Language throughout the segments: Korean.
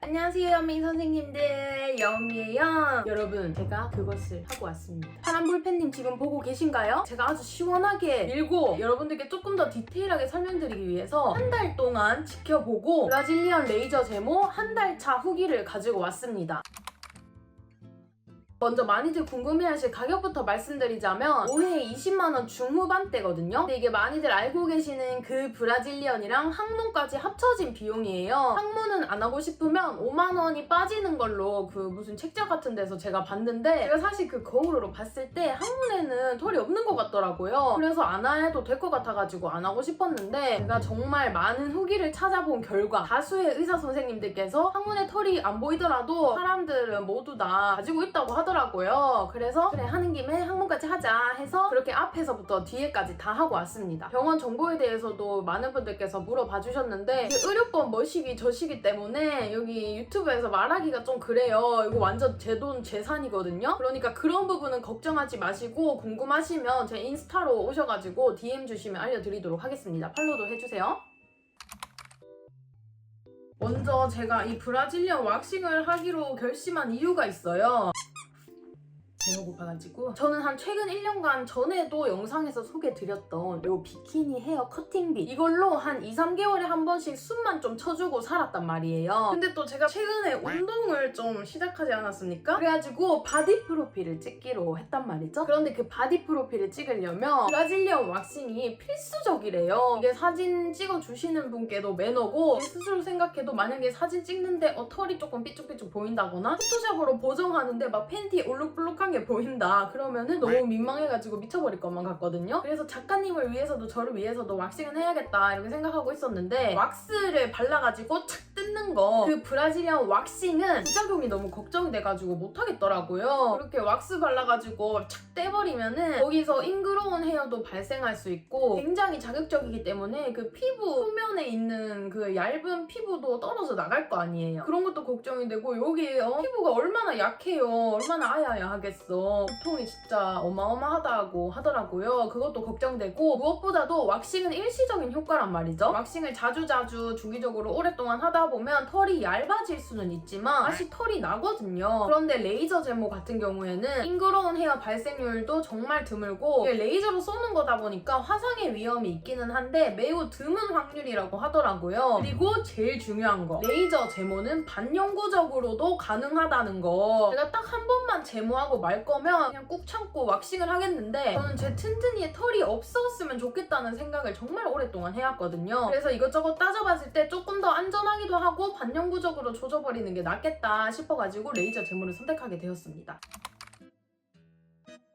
안녕하세요, 연미 선생님들, 여미예요. 여러분, 제가 그것을 하고 왔습니다. 파란볼펜님 지금 보고 계신가요? 제가 아주 시원하게 밀고 여러분들께 조금 더 디테일하게 설명드리기 위해서 한 달 동안 지켜보고 브라질리언 레이저 제모 한 달 차 후기를 가지고 왔습니다. 먼저 많이들 궁금해하실 가격부터 말씀드리자면 5회에 20만원 중후반대거든요. 근데 이게 많이들 알고 계시는 그 브라질리언이랑 항문까지 합쳐진 비용이에요. 항문은 안 하고 싶으면 5만원이 빠지는 걸로 그 무슨 책자 같은 데서 제가 봤는데 제가 사실 그 거울로 봤을 때 항문에는 털이 없는 것 같더라고요. 그래서 안 해도 될 것 같아가지고 안 하고 싶었는데 제가 정말 많은 후기를 찾아본 결과 다수의 의사 선생님들께서 항문에 털이 안 보이더라도 사람들은 모두 다 가지고 있다고 하더라고요. 그래서 그래 하는 김에 항문까지 하자 해서 그렇게 앞에서부터 뒤에까지 다 하고 왔습니다. 병원 정보에 대해서도 많은 분들께서 물어봐 주셨는데 의료법 뭐시기 저시기 때문에 여기 유튜브에서 말하기가 좀 그래요. 이거 완전 제 돈 재산이거든요. 그러니까 그런 부분은 걱정하지 마시고 궁금하시면 제 인스타로 오셔가지고 DM 주시면 알려드리도록 하겠습니다. 팔로우도 해주세요. 먼저 제가 이 브라질리언 왁싱을 하기로 결심한 이유가 있어요. 배가 고파가지고 저는 한 최근 1년간 전에도 영상에서 소개드렸던 요 비키니 헤어 커팅빗 이걸로 한 2-3개월에 한 번씩 숨만 좀 쳐주고 살았단 말이에요. 근데 또 제가 최근에 운동을 좀 시작하지 않았습니까? 그래가지고 바디 프로필을 찍기로 했단 말이죠. 그런데 그 바디 프로필을 찍으려면 브라질리언 왁싱이 필수적이래요. 이게 사진 찍어주시는 분께도 매너고 스스로 생각해도 만약에 사진 찍는데 털이 조금 삐쭉삐쭉 보인다거나 포토샵으로 보정하는데 막 팬티 올룩블룩한 게 보인다 그러면은 너무 민망해가지고 미쳐버릴 것만 같거든요. 그래서 작가님을 위해서도 저를 위해서도 왁싱은 해야겠다 이렇게 생각하고 있었는데 왁스를 발라가지고 착 뜯는 거 그 브라질리언 왁싱은 부작용이 너무 걱정이 돼가지고 못하겠더라고요. 그렇게 왁스 발라가지고 착 떼버리면은 거기서 잉그로운 헤어도 발생할 수 있고 굉장히 자극적이기 때문에 그 피부 표면에 있는 그 얇은 피부도 떨어져 나갈 거 아니에요. 그런 것도 걱정이 되고 여기 피부가 얼마나 약해요. 얼마나 아야야하겠어. 고통이 진짜 어마어마하다고 하더라고요. 그것도 걱정되고 무엇보다도 왁싱은 일시적인 효과란 말이죠. 왁싱을 자주자주 주기적으로 오랫동안 하다 보면 털이 얇아질 수는 있지만 다시 털이 나거든요. 그런데 레이저 제모 같은 경우에는 잉그러운 헤어 발생률도 정말 드물고 레이저로 쏘는 거다 보니까 화상의 위험이 있기는 한데 매우 드문 확률이라고 하더라고요. 그리고 제일 중요한 거 레이저 제모는 반영구적으로도 가능하다는 거. 제가 딱 한 번만 제모하고 말 거면 그냥 꾹 참고 왁싱을 하겠는데 저는 제 튼튼이에 털이 없었으면 좋겠다는 생각을 정말 오랫동안 해왔거든요. 그래서 이것저것 따져봤을 때 조금 더 안전하기도 하고 반영구적으로 조져버리는 게 낫겠다 싶어가지고 레이저 제모를 선택하게 되었습니다.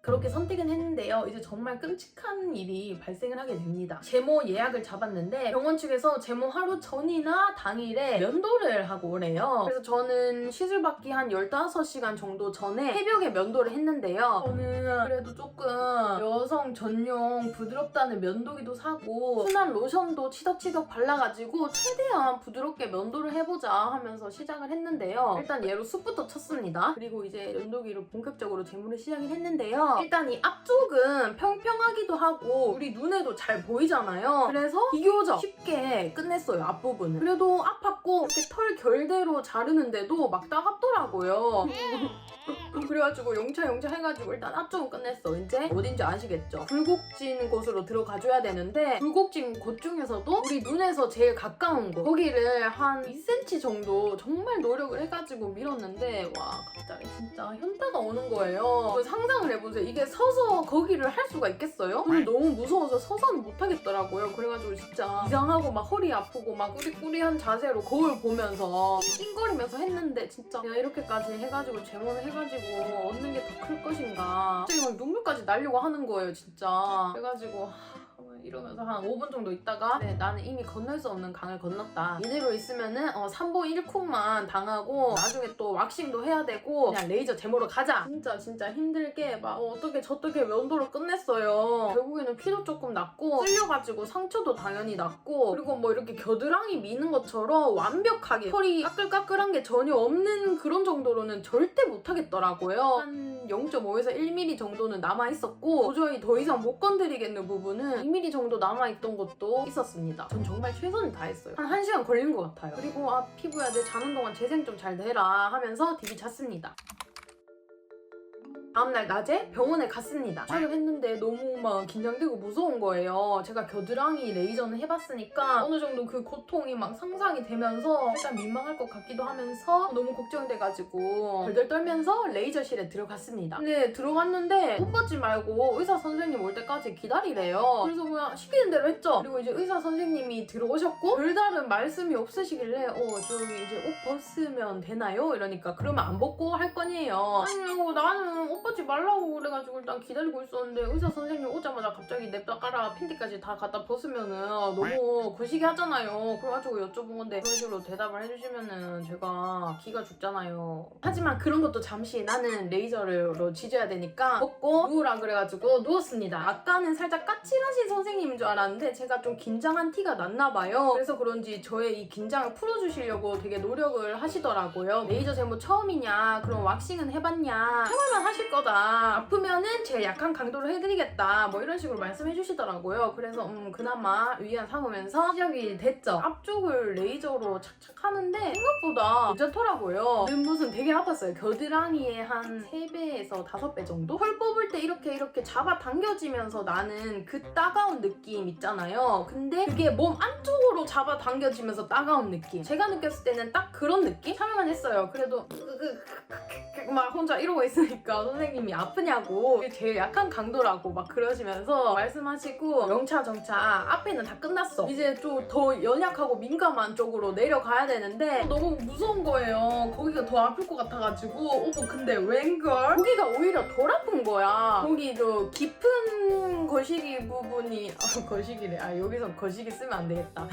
그렇게 선택은 했는데요. 이제 정말 끔찍한 일이 발생을 하게 됩니다. 제모 예약을 잡았는데 병원 측에서 제모 하루 전이나 당일에 면도를 하고 오래요. 그래서 저는 시술받기 한 15시간 정도 전에 새벽에 면도를 했는데요. 저는 그래도 조금 여성 전용 부드럽다는 면도기도 사고 순한 로션도 치덕치덕 발라가지고 최대한 부드럽게 면도를 해보자 하면서 시작을 했는데요. 일단 얘로 숯부터 쳤습니다. 그리고 이제 면도기로 본격적으로 제모를 시작을 했는데요. 일단 이 앞쪽은 평평하기도 하고 우리 눈에도 잘 보이잖아요. 그래서 비교적 쉽게 끝냈어요, 앞부분은. 그래도 아팠고 이렇게 털 결대로 자르는데도 막 따갑더라고요. 그래가지고 영차 해가지고 일단 앞쪽은 끝냈어. 이제 어딘지 아시겠죠? 굴곡진 곳으로 들어가줘야 되는데 굴곡진 곳 중에서도 우리 눈에서 제일 가까운 곳 거기를 한 2cm 정도 정말 노력을 해가지고 밀었는데 와 갑자기 진짜 현타가 오는 거예요. 상상을 해보세요. 이게 서서 거기를 할 수가 있겠어요? 너무 무서워서 서서는 못하겠더라고요. 그래가지고 진짜 이상하고 막 허리 아프고 막 꾸리꾸리한 자세로 거울 보면서 찡찡거리면서 했는데 진짜 내가 이렇게까지 해가지고 제모를 해가지고 얻는 게 더 클 것인가 갑자기 막 눈물까지 나려고 하는 거예요 진짜. 그래가지고 이러면서 한 5분 정도 있다가 나는 이미 건널 수 없는 강을 건넜다. 이대로 있으면은 3보 1쿵만 당하고 나중에 또 왁싱도 해야 되고 그냥 레이저 제모로 가자. 진짜 힘들게 막 어떻게 저떻게 면도를 끝냈어요. 결국에는 피도 조금 났고 쓸려가지고 상처도 당연히 났고 그리고 뭐 이렇게 겨드랑이 미는 것처럼 완벽하게 털이 까끌까끌한 게 전혀 없는 그런 정도로는 절대 못하겠더라고요. 한 0.5에서 1mm 정도는 남아있었고 도저히 더 이상 못 건드리겠는 부분은 2mm 붓기 정도 남아있던 것도 있었습니다. 전 정말 최선을 다했어요. 한 1시간 걸린 것 같아요. 그리고 피부야 내 자는 동안 재생 좀 잘 되라 하면서 디비 잤습니다. 다음날 낮에 병원에 갔습니다. 시작을 했는데 너무 막 긴장되고 무서운 거예요. 제가 겨드랑이 레이저는 해봤으니까 어느 정도 그 고통이 막 상상이 되면서 일단 민망할 것 같기도 하면서 너무 걱정돼가지고 덜덜 떨면서 레이저실에 들어갔습니다. 근데 들어갔는데 옷 벗지 말고 의사 선생님 올 때까지 기다리래요. 그래서 그냥 시키는 대로 했죠. 그리고 이제 의사 선생님이 들어오셨고 별다른 말씀이 없으시길래 저기 이제 옷 벗으면 되나요? 이러니까 그러면 안 벗고 할 거니에요. 아니요 나는 옷 벗지 말라고 그래가지고 일단 기다리고 있었는데 의사 선생님 오자마자 갑자기 냅다 깔아 팬티까지 다 갖다 벗으면은 너무 거시기 하잖아요. 그래가지고 여쭤본 건데 그런 식으로 대답을 해주시면은 제가 기가 죽잖아요. 하지만 그런 것도 잠시 나는 레이저로 지져야 되니까 벗고 누우라 그래가지고 누웠습니다. 아까는 살짝 까칠하신 선생님인 줄 알았는데 제가 좀 긴장한 티가 났나 봐요. 그래서 그런지 저의 이 긴장을 풀어주시려고 되게 노력을 하시더라고요. 레이저 제모 처음이냐 그럼 왁싱은 해봤냐 해볼만 하실 거다. 아프면은 제가 약한 강도로 해드리겠다. 뭐 이런 식으로 말씀해 주시더라고요. 그래서 그나마 위안 삼으면서 시작이 됐죠. 앞쪽을 레이저로 착착 하는데 생각보다 괜찮더라고요. 무슨 되게 아팠어요. 겨드랑이에 한 3배에서 5배 정도? 털 뽑을 때 이렇게 잡아 당겨지면서 나는 그 따가운 느낌 있잖아요. 근데 그게 몸 안쪽으로 잡아 당겨지면서 따가운 느낌. 제가 느꼈을 때는 딱 그런 느낌? 참여만 했어요. 그래도 막 혼자 이러고 있으니까 선생님이 아프냐고 이게 제일 약한 강도라고 막 그러시면서 말씀하시고 영차 정차 앞에는 다 끝났어. 이제 좀 더 연약하고 민감한 쪽으로 내려가야 되는데 너무 무서운 거예요. 거기가 더 아플 것 같아가지고 근데 웬걸? 거기가 오히려 덜 아픈 거야. 거기 그 깊은 거시기 부분이 거시기래. 여기서 거시기 쓰면 안 되겠다.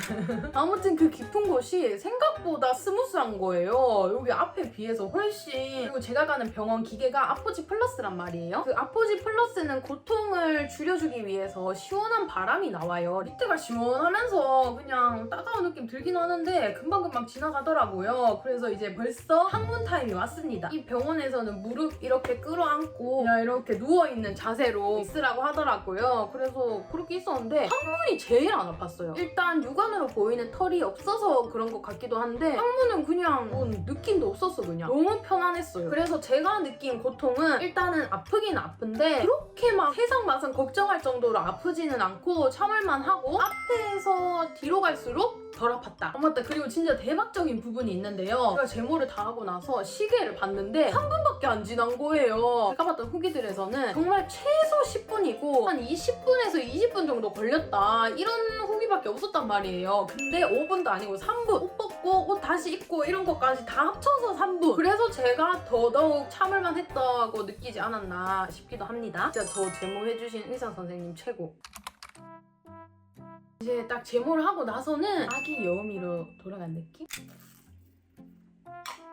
아무튼 그 깊은 곳이 생각보다 스무스한 거예요. 여기 앞에 비해서 훨씬. 그리고 제가 가는 병원 기계가 아포지 플러스란 말이에요. 그 아포지 플러스는 고통을 줄여주기 위해서 시원한 바람이 나와요. 밑에가 시원하면서 그냥 따가운 느낌 들긴 하는데 금방금방 지나가더라고요. 그래서 이제 벌써 항문 타임이 왔습니다. 이 병원에서는 무릎 이렇게 끌어안고 그냥 이렇게 누워있는 자세로 있으라고 하더라고요. 그래서 그렇게 있었는데 항문이 제일 안 아팠어요. 일단 육안으로 보이는 털이 없어서 그런 것 같기도 한데 항문은 그냥 느낌도 없었어. 그냥 너무 편안했어요. 그래서 제가 느낀 고통은 일단은 아프긴 아픈데 그렇게 막 세상 마상 걱정할 정도로 아프지는 않고 참을만 하고 앞에서 뒤로 갈수록 덜 아팠다. 맞다. 그리고 진짜 대박적인 부분이 있는데요. 제가 제모를 다 하고 나서 시계를 봤는데 3분밖에 안 지난 거예요. 제가 봤던 후기들에서는 정말 최소 10분이고 한 20분에서 20분 정도 걸렸다. 이런 후기밖에 없었단 말이에요. 근데 5분도 아니고 3분. 옷 벗고 옷 다시 입고 이런 것까지 다 합쳐서 3분. 그래서 제가 더더욱 참을만 했다고 느끼지 않았나 싶기도 합니다. 진짜 저 제모해주신 의사 선생님 최고. 이제 딱 제모를 하고 나서는 아기 여음이로 돌아간 느낌?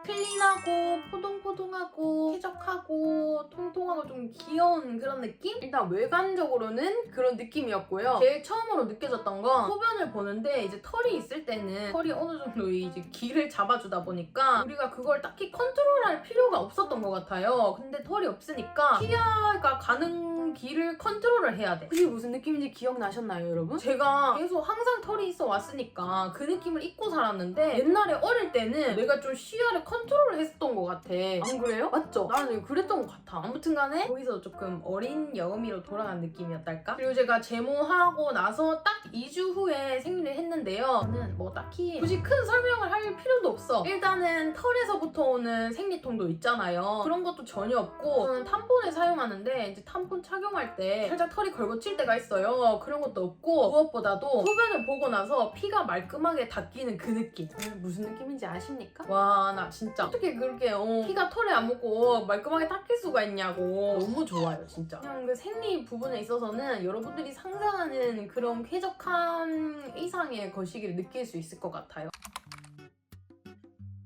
클린하고 포동포동하고 쾌적하고 통통하고 좀 귀여운 그런 느낌? 일단 외관적으로는 그런 느낌이었고요. 제일 처음으로 느껴졌던 건 소변을 보는데 이제 털이 있을 때는 털이 어느 정도 이제 길을 잡아주다 보니까 우리가 그걸 딱히 컨트롤할 필요가 없었던 것 같아요. 근데 털이 없으니까 시야가 가는 길을 컨트롤을 해야 돼. 그게 무슨 느낌인지 기억나셨나요, 여러분? 제가 계속 항상 털이 있어 왔으니까 그 느낌을 잊고 살았는데 옛날에 어릴 때는 내가 좀 시야를 컨트롤을 했었던 것 같아. 안 그래요? 맞죠? 나는 그랬던 것 같아. 아무튼 간에 거기서 조금 어린 여음이로 돌아간 느낌이었달까? 그리고 제가 제모하고 나서 딱 2주 후에 생리를 했는데요. 저는 뭐 딱히 굳이 큰 설명을 할 필요도 없어. 일단은 털에서부터 오는 생리통도 있잖아요. 그런 것도 전혀 없고 저는 탐폰을 사용하는데 이제 탐폰 착용할 때 살짝 털이 걸거칠 때가 있어요. 그런 것도 없고 무엇보다도 소변을 보고 나서 피가 말끔하게 닦이는 그 느낌. 무슨 느낌인지 아십니까? 와, 나 진짜 어떻게 그렇게 피가 털에 안 묻고 말끔하게 닦일 수가 있냐고. 너무 좋아요, 진짜. 그냥 그 생리 부분에 있어서는 여러분들이 상상하는 그런 쾌적한 이상의 거시기를 느낄 수 있을 것 같아요.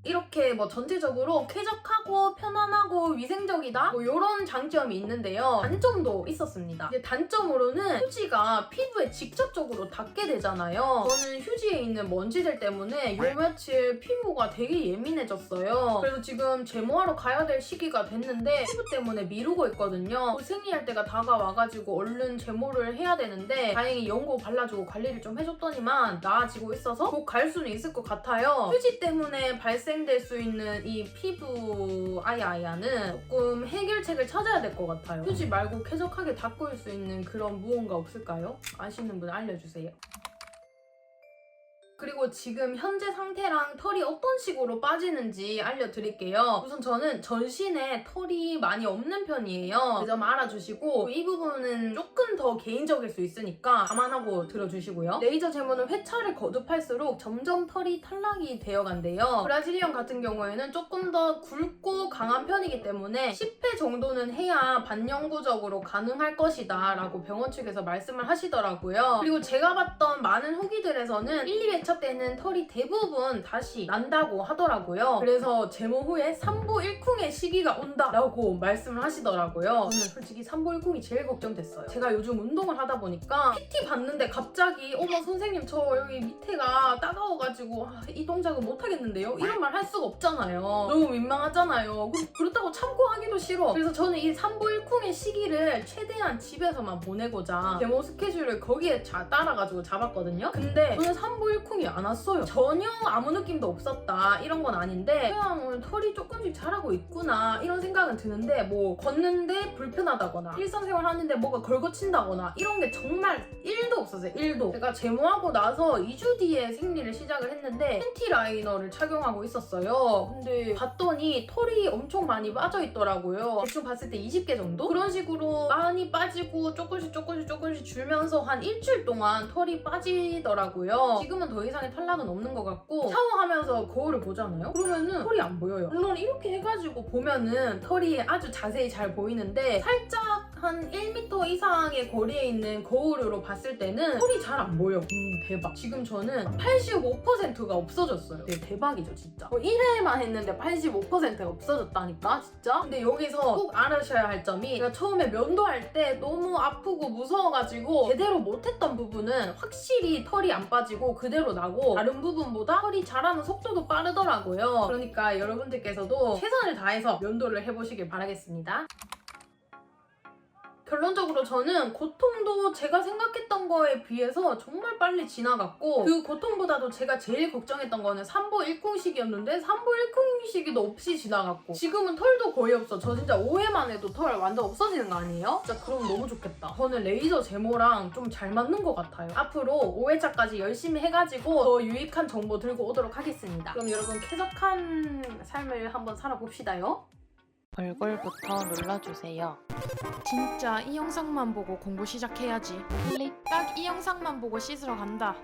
이렇게 뭐 전체적으로 쾌적하고 편안하고 위생적이다 뭐 이런 장점이 있는데요. 단점도 있었습니다. 이제 단점으로는 휴지가 피부에 직접적으로 닿게 되잖아요. 저는 휴지에 있는 먼지들 때문에 요 며칠 피부가 되게 예민해졌어요. 그래서 지금 제모하러 가야 될 시기가 됐는데 피부 때문에 미루고 있거든요. 곧 생리할 때가 다가와가지고 얼른 제모를 해야 되는데 다행히 연고 발라주고 관리를 좀 해줬더니만 나아지고 있어서 곧 갈 수는 있을 것 같아요. 휴지 때문에 발생될 수 있는 이 피부 아야아야는 조금 해결책을 찾아야 될 것 같아요. 휴지 말고 쾌적하게 닦을 수 있는 그런 무언가 없을까요? 아시는 분 알려주세요. 그리고 지금 현재 상태랑 털이 어떤 식으로 빠지는지 알려드릴게요. 우선 저는 전신에 털이 많이 없는 편이에요. 그 점 알아주시고 이 부분은 조금 더 개인적일 수 있으니까 감안하고 들어주시고요. 레이저 제모는 회차를 거듭할수록 점점 털이 탈락이 되어간대요. 브라질리언 같은 경우에는 조금 더 굵고 강한 편이기 때문에 10회 정도는 해야 반영구적으로 가능할 것이다 라고 병원 측에서 말씀을 하시더라고요. 그리고 제가 봤던 많은 후기들에서는 1, 2회 때는 털이 대부분 다시 난다고 하더라고요. 그래서 제모 후에 산부일쿵의 시기가 온다라고 말씀을 하시더라고요. 저는 솔직히 산부일쿵이 제일 걱정됐어요. 제가 요즘 운동을 하다 보니까 PT 받는데 갑자기 어머 선생님 저 여기 밑에가 따가워가지고 이 동작은 못하겠는데요? 이런 말 할 수가 없잖아요. 너무 민망하잖아요. 그렇다고 참고 하기도 싫어. 그래서 저는 이 산부일쿵의 시기를 최대한 집에서만 보내고자 제모 스케줄을 거기에 따라가지고 잡았거든요. 근데 저는 산부일쿵이 안 왔어요. 전혀 아무 느낌도 없었다 이런 건 아닌데 그냥 털이 조금씩 자라고 있구나 이런 생각은 드는데 뭐 걷는데 불편하다거나 일상생활 하는데 뭐가 걸거친다거나 이런 게 정말 1도 없었어요. 1도. 제가 제모하고 나서 2주 뒤에 생리를 시작을 했는데 팬티 라이너를 착용하고 있었어요. 근데 봤더니 털이 엄청 많이 빠져 있더라고요. 대충 봤을 때 20개 정도? 그런 식으로 많이 빠지고 조금씩 줄면서 한 일주일 동안 털이 빠지더라고요. 지금은 더 이상의 탈락은 없는 것 같고 샤워하면서 거울을 보잖아요? 그러면은 털이 안 보여요. 물론 이렇게 해가지고 보면은 털이 아주 자세히 잘 보이는데 살짝 한 1m 이상의 거리에 있는 거울으로 봤을 때는 털이 잘 안 보여. 대박. 지금 저는 85%가 없어졌어요. 되게 대박이죠 진짜. 1회만 했는데 85%가 없어졌다니까 진짜? 근데 여기서 꼭 알아셔야 할 점이 제가 처음에 면도할 때 너무 아프고 무서워가지고 제대로 못했던 부분은 확실히 털이 안 빠지고 그대로 나고 다른 부분보다 털이 자라는 속도도 빠르더라고요. 그러니까 여러분들께서도 최선을 다해서 면도를 해보시길 바라겠습니다. 결론적으로 저는 고통도 제가 생각했던 거에 비해서 정말 빨리 지나갔고 그 고통보다도 제가 제일 걱정했던 거는 산부일쿵 시기였는데 산부일쿵 시기도 없이 지나갔고 지금은 털도 거의 없어. 저 진짜 5회만 해도 털 완전 없어지는 거 아니에요? 진짜 그럼 너무 좋겠다. 저는 레이저 제모랑 좀 잘 맞는 것 같아요. 앞으로 5회차까지 열심히 해가지고 더 유익한 정보 들고 오도록 하겠습니다. 그럼 여러분 쾌적한 삶을 한번 살아봅시다요. 얼굴부터 눌러주세요. 진짜 이 영상만 보고 공부 시작해야지. 딱 이 영상만 보고 씻으러 간다.